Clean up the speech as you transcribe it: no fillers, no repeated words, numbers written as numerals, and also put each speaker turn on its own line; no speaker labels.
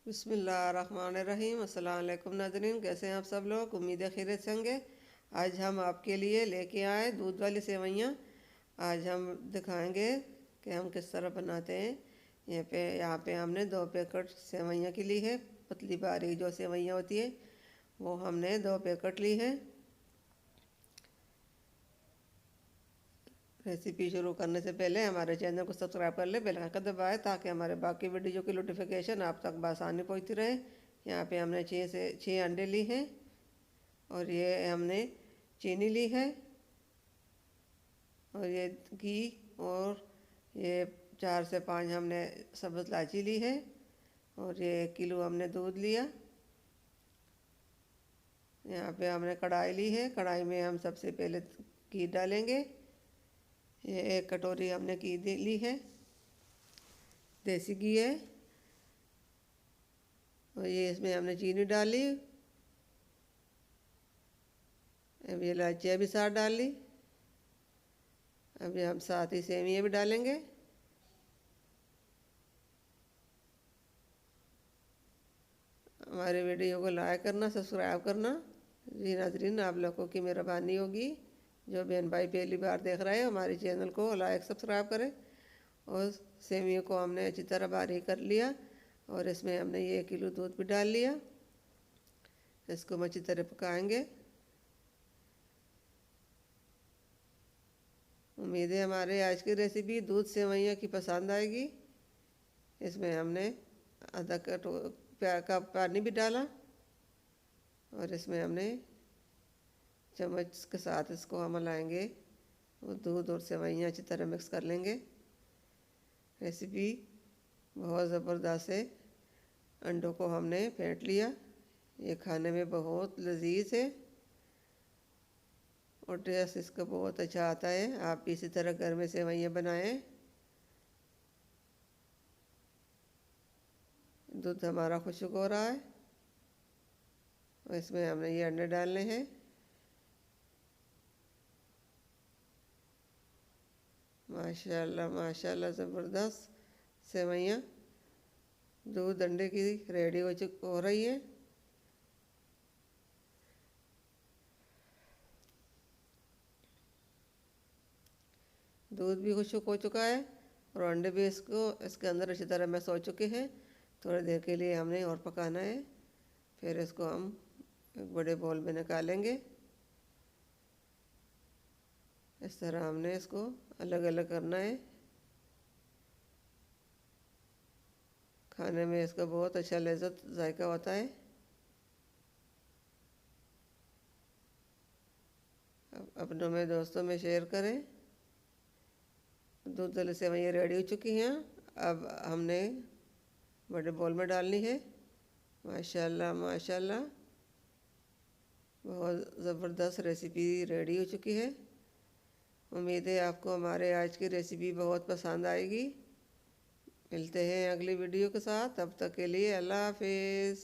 बिस्मिल्लाहिर्रहमानिर्रहीम। अस्सलाम वालेकुम नाज़रीन, कैसे हैं आप सब लोग? उम्मीद है खैरियत से होंगे। आज हम आपके लिए लेके आए दूध वाली सेवइयाँ। आज हम दिखाएंगे कि हम किस तरह बनाते हैं। यहाँ पे हमने 2 पैकेट सेवइयाँ की ली है। पतली बारीक जो सेवइयाँ होती है वो हमने 2 पैकेट ली है। रेसिपी शुरू करने से पहले हमारे चैनल को सब्सक्राइब कर ले, बेल आइकन दबाएं ताकि हमारे बाकी वीडियो की नोटिफिकेशन आप तक बआसानी पहुंचती रहे। यहाँ पे हमने 6 अंडे ली हैं और ये हमने चीनी ली है और ये घी और ये 4 से 5 हमने सब्ज़ इलायची ली है और ये 1 किलो हमने दूध लिया। यहाँ पे हमने कढ़ाई ली है। कढ़ाई में हम सबसे पहले घी डालेंगे। ये 1 कटोरी हमने घी ली है, देसी घी है। और ये इसमें हमने चीनी डाली। अब ये इलायचियाँ भी साथ डाल ली। अभी हम साथ ही सेवियाँ भी डालेंगे। हमारे वीडियो को लाइक करना, सब्सक्राइब करना। जी नाज़रीन, आप लोगों की मेहरबानी होगी। जो बहन भाई पहली बार देख रहे हैं हमारे चैनल को लाइक सब्सक्राइब करें। और सेवियों को हमने अच्छी तरह बारीक कर लिया और इसमें हमने ये 1 किलो दूध भी डाल लिया। इसको हम अच्छी तरह पकाएंगे। उम्मीद है हमारे आज की रेसिपी दूध सेवइयाँ की पसंद आएगी। इसमें हमने आधा कप पानी भी डाला और इसमें हमने चम्मच के साथ इसको हम मिलाएंगे और दूध और सेवइयाँ अच्छी तरह मिक्स कर लेंगे। रेसिपी बहुत ज़बरदस्त है। अंडों को हमने फेंट लिया। ये खाने में बहुत लजीज है और टेस्ट इसका बहुत अच्छा आता है। आप भी इसी तरह घर में सेवइयाँ बनाएं। दूध हमारा खुश्क हो रहा है और इसमें हमने ये अंडे डालने हैं। माशाल्लाह माशाल्लाह ज़बरदस्त सेवइयाँ दूध अंडे की रेडी हो रही है। दूध भी खुश्क हो चुका है और अंडे भी इसके अंदर अच्छी तरह मिक्स हो चुके हैं। थोड़ी देर के लिए हमने और पकाना है, फिर इसको हम एक बड़े बाउल में निकालेंगे। इस तरह हमने इसको अलग अलग करना है। खाने में इसका बहुत अच्छा लज़्ज़त जायका होता है। अपनों में दोस्तों में शेयर करें। दूध वाली सेवइयाँ रेडी हो चुकी हैं। अब हमने बड़े बाउल में डालनी है। माशाल्लाह माशाल्लाह बहुत ज़बरदस्त रेसिपी रेडी हो चुकी है। उम्मीद है आपको हमारे आज की रेसिपी बहुत पसंद आएगी। मिलते हैं अगली वीडियो के साथ। तब तक के लिए अल्लाह हाफिज़।